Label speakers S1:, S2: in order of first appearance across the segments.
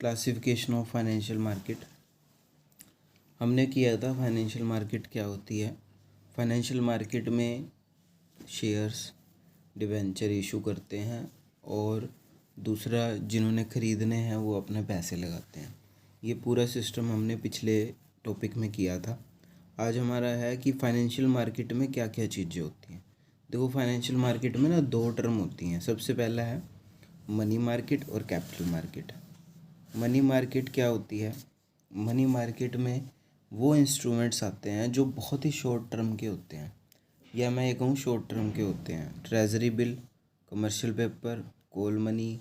S1: Classification of financial market हमने किया था। फाइनेंशियल मार्केट क्या होती है? फाइनेंशियल मार्केट में शेयर्स डिबेंचर इशू करते हैं और दूसरा जिन्होंने ख़रीदने हैं वो अपने पैसे लगाते हैं। ये पूरा सिस्टम हमने पिछले टॉपिक में किया था। आज हमारा है कि फाइनेंशियल मार्केट में क्या क्या चीज़ें होती हैं। देखो, फाइनेंशियल मार्केट में ना दो टर्म होती हैं। सबसे पहला है मनी मार्केट और कैपिटल मार्केट। मनी मार्केट क्या होती है? मनी मार्केट में वो इंस्ट्रूमेंट्स आते हैं जो बहुत ही शॉर्ट टर्म के होते हैं, या मैं ये कहूँ शॉर्ट टर्म के होते हैं। Treasury bill, commercial paper, call money,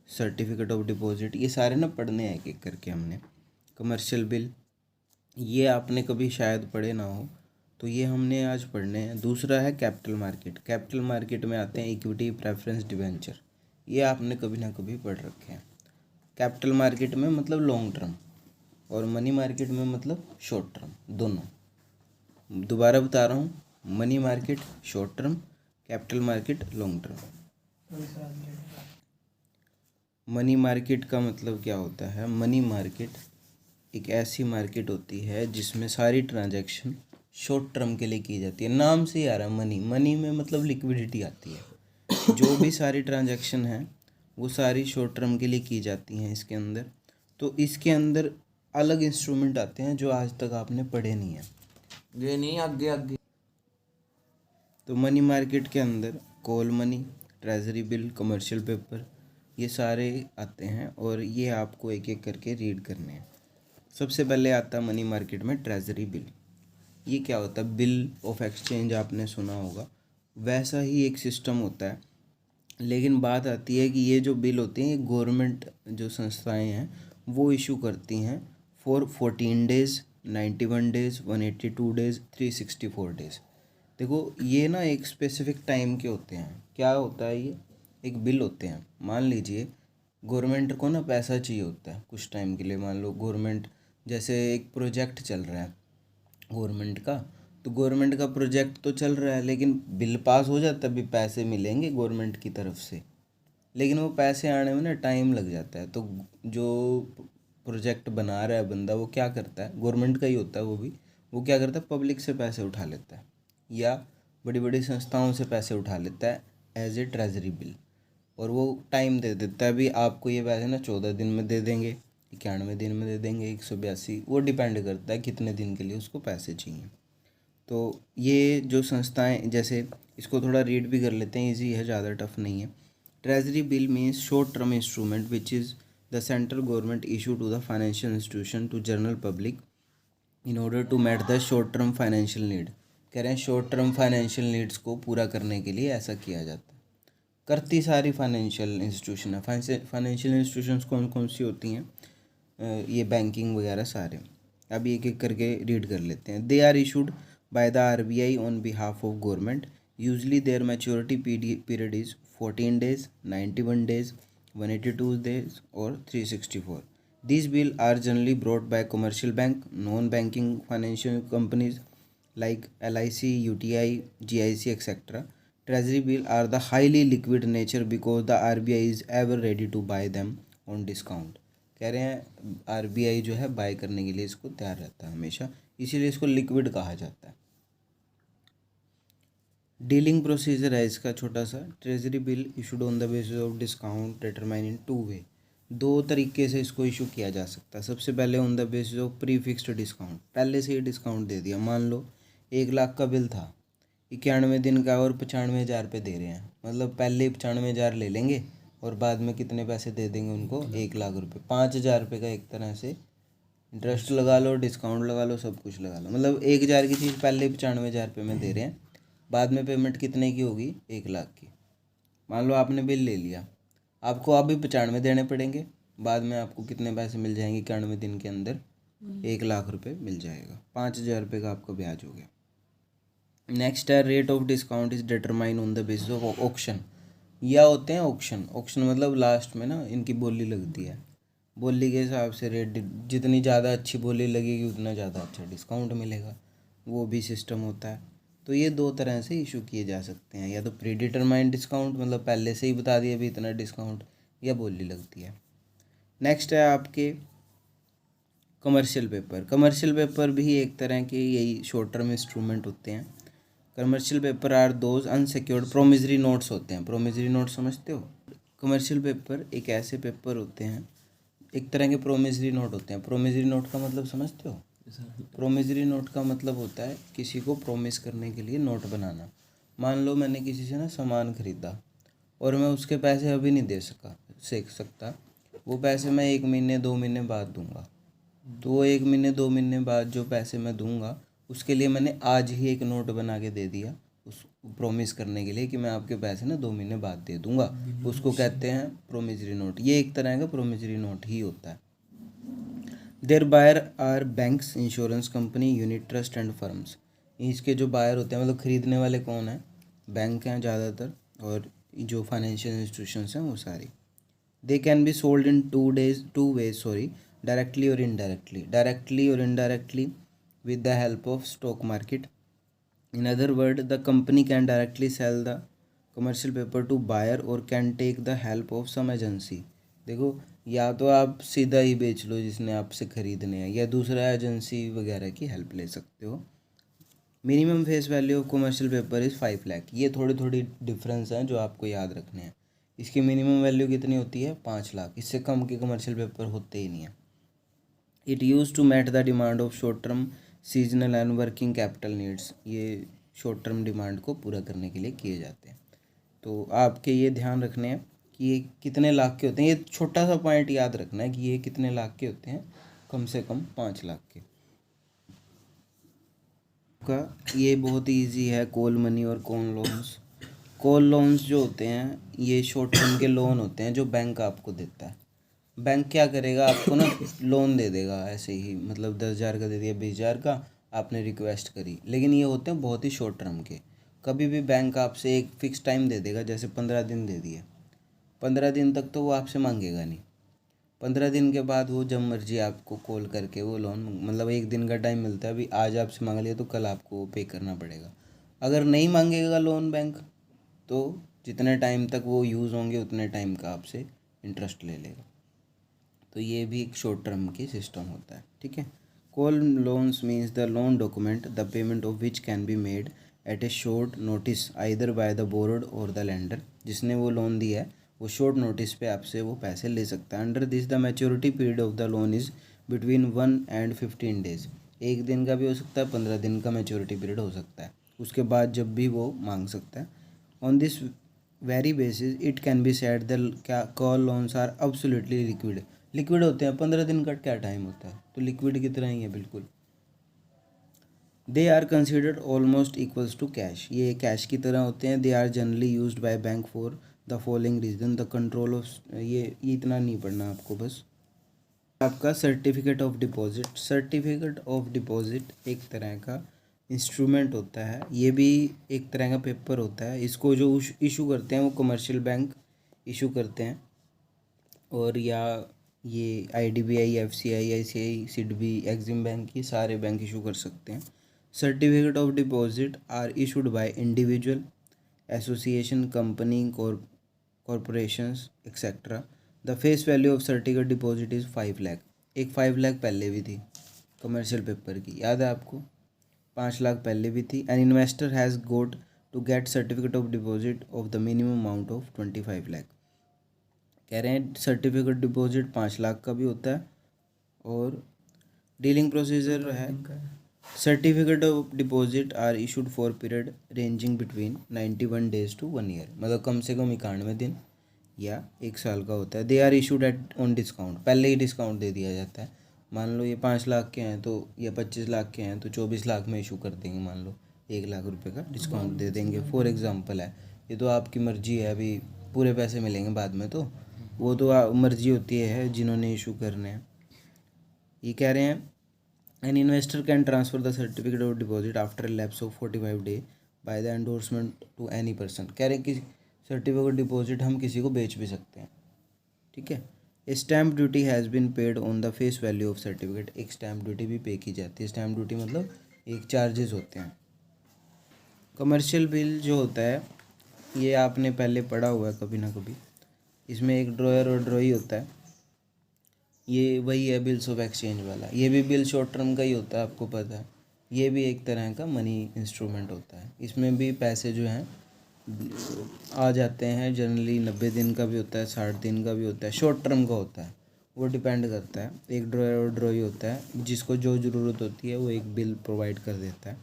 S1: certificate of deposit, ये सारे ना पढ़ने हैं एक एक करके हमने। कमर्शियल बिल ये आपने कभी शायद पढ़े ना हो, तो ये हमने आज पढ़ने हैं। दूसरा है कैपिटल मार्केट। कैपिटल मार्केट में आते हैं इक्विटी, प्रेफरेंस, डिवेंचर, ये आपने कभी ना कभी पढ़ रखे हैं। कैपिटल मार्केट में मतलब लॉन्ग टर्म और मनी मार्केट में मतलब शॉर्ट टर्म, दोनों। दोबारा बता रहा हूँ, money market short term, capital market long term. Money market का मतलब क्या होता है? मनी मार्केट एक ऐसी मार्केट होती है जिसमें सारी ट्रांजैक्शन शॉर्ट टर्म के लिए की जाती है। नाम से ही आ रहा है मनी, मनी में मतलब लिक्विडिटी आती है। जो भी सारी ट्रांजैक्शन है वो सारी शॉर्ट टर्म के लिए की जाती हैं इसके अंदर। तो इसके अंदर अलग इंस्ट्रूमेंट आते हैं जो आज तक आपने पढ़े नहीं हैं।
S2: ये नहीं, आगे आगे।
S1: तो मनी मार्केट के अंदर call money, treasury bill, commercial paper, ये सारे आते हैं और ये आपको एक एक करके रीड करने हैं। सबसे पहले आता है मनी मार्केट में ट्रेजरी बिल। ये क्या होता है? बिल ऑफ एक्सचेंज आपने सुना होगा, वैसा ही एक सिस्टम होता है। लेकिन बात आती है कि ये जो बिल होते हैं, ये गवर्नमेंट जो संस्थाएं हैं वो इशू करती हैं for 14 days, 91 days, 182 days, 364 days. देखो, ये ना एक स्पेसिफिक टाइम के होते हैं। क्या होता है? ये एक बिल होते हैं। मान लीजिए गवर्नमेंट को ना पैसा चाहिए होता है कुछ टाइम के लिए। मान लो गवर्नमेंट, जैसे एक प्रोजेक्ट चल रहा है गवर्नमेंट का, तो गवर्नमेंट का प्रोजेक्ट तो चल रहा है लेकिन बिल पास हो जाता है, अभी पैसे मिलेंगे गवर्नमेंट की तरफ से, लेकिन वो पैसे आने में ना टाइम लग जाता है। तो जो प्रोजेक्ट बना रहा है बंदा, वो क्या करता है, गवर्नमेंट का ही होता है वो क्या करता है, पब्लिक से पैसे उठा लेता है या बड़ी बड़ी संस्थाओं से पैसे उठा लेता है एज ए ट्रेजरी बिल, और वो टाइम दे देता है, भी आपको ये पैसे ना 14 दिन में दे देंगे, 91 दिन में दे देंगे, 182, वो डिपेंड करता है कितने दिन के लिए उसको पैसे चाहिए। तो ये जो संस्थाएं, जैसे इसको थोड़ा रीड भी कर लेते हैं, इजी है, ज़्यादा टफ नहीं है। Treasury bill means short term instrument which is the central government issue to the financial institution to general public in order to meet the short term financial need. कह रहे हैं शॉर्ट टर्म फाइनेंशियल नीड्स को पूरा करने के लिए ऐसा किया जाता है। करती सारी फाइनेंशियल इंस्टीट्यूशन है। फाइनेंशियल इंस्टीट्यूशंस कौन कौन सी होती हैं? ये बैंकिंग वगैरह सारे। अब एक एक करके रीड कर लेते हैं। They are issued by the RBI on behalf of government. Usually their maturity period is 14 days, 91 days, 182 days और 364। These bills are generally brought by commercial bank, non-banking financial companies like LIC, UTI, GIC, etc. Treasury bills are the highly liquid nature because the RBI is ever ready to buy them on discount। कह रहे हैं RBI जो है bye करने के लिए इसको तैयार रहता है हमेशा, इसीलिए इसको लिक्विड कहा जाता है। डीलिंग प्रोसीजर है इसका छोटा सा। Treasury bill issued on the basis of discount determine in 2 वे। दो तरीके से इसको इशू किया जा सकता है। सबसे पहले on the basis of pre fixed discount, पहले से ही डिस्काउंट दे दिया। मान लो 1 लाख का बिल था, 91 दिन का, और 95,000 रुपये दे रहे हैं, मतलब पहले 95,000 ले लेंगे और बाद में कितने पैसे दे देंगे उनको? 1 लाख रुपये। 5,000 रुपये का एक तरह से इंटरेस्ट लगा लो, डिस्काउंट लगा लो, सब कुछ लगा लो, मतलब 1,000 की चीज़ पहले 95,000 रुपये में दे रहे हैं, बाद में पेमेंट कितने की होगी? 1 लाख की। मान लो आपने बिल ले लिया, आपको अभी 95 देने पड़ेंगे, बाद में आपको कितने पैसे मिल जाएंगे? 91 दिन के अंदर 1 लाख रुपये मिल जाएगा। 5,000 रुपये का आपका ब्याज हो गया। नेक्स्ट है rate of discount is determine on the basis of auction. या होते हैं ऑक्शन। ऑक्शन मतलब लास्ट में ना इनकी बोली लगती है, बोली के हिसाब से रेट, जितनी ज़्यादा अच्छी बोली लगेगी उतना ज़्यादा अच्छा डिस्काउंट मिलेगा, वो भी सिस्टम होता है। तो ये दो तरह से इशू किए जा सकते हैं, या तो प्री डिटरमाइंड डिस्काउंट, मतलब पहले से ही बता दिया भी इतना डिस्काउंट, या बोली लगती है। नेक्स्ट है आपके कमर्शियल पेपर। कमर्शियल पेपर भी एक तरह के यही शॉर्ट टर्म इंस्ट्रूमेंट होते हैं। Commercial paper are those unsecured promissory notes होते हैं। प्रोमिसरी नोट समझते हो? कमर्शियल पेपर एक ऐसे पेपर होते हैं, एक तरह के प्रोमिसरी नोट होते हैं। प्रोमिसरी नोट का मतलब समझते हो? प्रोमिसरी नोट का मतलब होता है किसी को प्रोमिस करने के लिए नोट बनाना। मान लो मैंने किसी से ना सामान खरीदा और मैं उसके पैसे अभी नहीं दे सकता, वो पैसे मैं 1 महीने 2 महीने बाद दूंगा। तो वो 1 महीने 2 महीने बाद जो पैसे मैं दूंगा उसके लिए मैंने आज ही एक नोट बना के दे दिया, उस प्रॉमिस करने के लिए कि मैं आपके पैसे ना 2 महीने बाद दे दूंगा। उसको कहते हैं प्रोमिसरी नोट। ये एक तरह का प्रोमिसरी नोट ही होता है। Their buyer are banks, insurance company, unit trust and firms. इसके जो बायर होते हैं मतलब खरीदने वाले कौन हैं? बैंक हैं ज़्यादातर, और जो फाइनेंशियल इंस्टीट्यूशंस हैं वो सारी। They can be sold in two ways directly और indirectly with the help of stock market. In other words, the company can directly sell the commercial paper to buyer or can take the help of some agency. देखो, या तो आप सीधा ही बेच लो जिसने आपसे खरीदने हैं, या दूसरा एजेंसी वगैरह की हेल्प ले सकते हो। Minimum face value of commercial paper is 5 lakh. ये थोड़ी थोड़ी डिफरेंस हैं जो आपको याद रखने हैं। इसकी मिनिमम वैल्यू कितनी होती है? 5 लाख। इससे कम के कमर्शियल पेपर होते ही नहीं हैं। It use to meet the demand of short term seasonal and working capital needs. ये शॉर्ट टर्म डिमांड को पूरा करने के लिए किए जाते हैं। तो आपके ये ध्यान रखने हैं कि ये कितने लाख के होते हैं। ये छोटा सा पॉइंट याद रखना है कि ये कितने लाख के होते हैं, कम से कम 5 लाख के का। ये बहुत इजी है, कॉल मनी और कॉल लोन्स। कॉल लोन्स जो होते हैं ये शॉर्ट टर्म के लोन होते हैं जो बैंक आपको देता है। बैंक क्या करेगा, आपको ना लोन दे देगा ऐसे ही, मतलब 10,000 का दे दिया, 20,000 का, आपने रिक्वेस्ट करी। लेकिन ये होते हैं बहुत ही शॉर्ट टर्म के। कभी भी बैंक आपसे एक फ़िक्स टाइम दे देगा, जैसे 15 दिन दे दिए, 15 दिन तक तो वो आपसे मांगेगा नहीं। 15 दिन के बाद वो जब मर्जी आपको कॉल करके वो लोन, मतलब 1 दिन का टाइम मिलता है, अभी आज आपसे मांग लिया तो कल आपको पे करना पड़ेगा। अगर नहीं मांगेगा लोन बैंक, तो जितने टाइम तक वो यूज़ होंगे उतने टाइम का आपसे इंटरेस्ट ले लेगा। तो ये भी एक शॉर्ट टर्म की सिस्टम होता है, ठीक है। Call loans means the loan document the payment of which can be made at A short notice either by the borrowed और द लेंडर। जिसने वो लोन दिया है वो शॉर्ट नोटिस पे आपसे वो पैसे ले सकता है। Under this the maturity period of the loan is between 1 and 15 days। 1 दिन का भी हो सकता है, 15 दिन का मैच्योरिटी पीरियड हो सकता है, उसके बाद जब भी वो मांग सकता है। On this very basis it can be said the call loans are absolutely liquid होते हैं। 15 दिन का क्या टाइम होता है, तो लिक्विड की तरह ही है बिल्कुल। They are considered almost equals to cash. ये कैश की तरह होते हैं। They are generally used by bank for the following reason the control of. ये इतना नहीं पढ़ना आपको, बस आपका certificate of deposit. Certificate of deposit एक तरह का इंस्ट्रूमेंट होता है, ये भी एक तरह का पेपर होता है। इसको जो इशू करते हैं वो कमर्शियल बैंक इशू करते हैं, और या ये IDBI, FCI, ICI, SIDBI, EXIM bank, ये सारे बैंक इशू कर सकते हैं। Certificate of deposit are issued by individual, association, company, corporations etcetera. The face value of certificate deposit is 5 lakh. एक 5 लाख पहले भी थी कमर्शियल पेपर की, याद है आपको? 5 लाख पहले भी थी। An investor has got to get certificate of deposit of the minimum amount of 25 lakh. कह रहे हैं सर्टिफिकेट डिपॉजिट 5 लाख का भी होता है। और डीलिंग प्रोसीजर है, certificate of deposit are issued for period ranging between 91 days to 1 year। मतलब कम से कम 91 दिन या 1 साल का होता है। They are issued at on discount, पहले ही डिस्काउंट दे दिया जाता है। मान लो ये 5 लाख के हैं तो, या 25 लाख के हैं तो 24 लाख में इशू कर देंगे। मान लो 1 लाख रुपए का डिस्काउंट दे देंगे, फॉर एग्जांपल है। ये तो आपकी मर्जी है, अभी पूरे पैसे मिलेंगे बाद में, तो वो तो मर्जी होती है जिन्होंने इशू करने हैं। ये कह रहे हैं an investor can transfer the certificate of deposit after lapse of 45 days by the endorsement to any person. कह रहे हैं कि सर्टिफिकेट डिपॉजिट हम किसी को बेच भी सकते हैं, ठीक है। Stamp duty has been paid on the face value of certificate. एक स्टैम्प ड्यूटी भी पे की जाती है। स्टैम्प ड्यूटी मतलब एक चार्जेस होते हैं। कमर्शियल बिल जो होता है ये आपने पहले पढ़ा हुआ है कभी ना कभी। इसमें एक ड्रॉयर और ड्रॉई होता है। ये वही है बिल्स ऑफ एक्सचेंज वाला। ये भी बिल शॉर्ट टर्म का ही होता है, आपको पता है। ये भी एक तरह का मनी इंस्ट्रूमेंट होता है। इसमें भी पैसे जो हैं आ जाते हैं। जनरली 90 दिन का भी होता है, 60 दिन का भी होता है, शॉर्ट टर्म का होता है। वो डिपेंड करता है, एक ड्रॉ और ड्रॉ ही होता है। जिसको जो ज़रूरत होती है वो एक बिल प्रोवाइड कर देता है।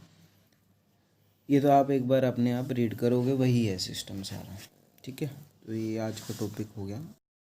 S1: ये तो आप एक बार अपने आप रीड करोगे, वही है सिस्टम सारा। ठीक है, तो ये आज का टॉपिक हो गया।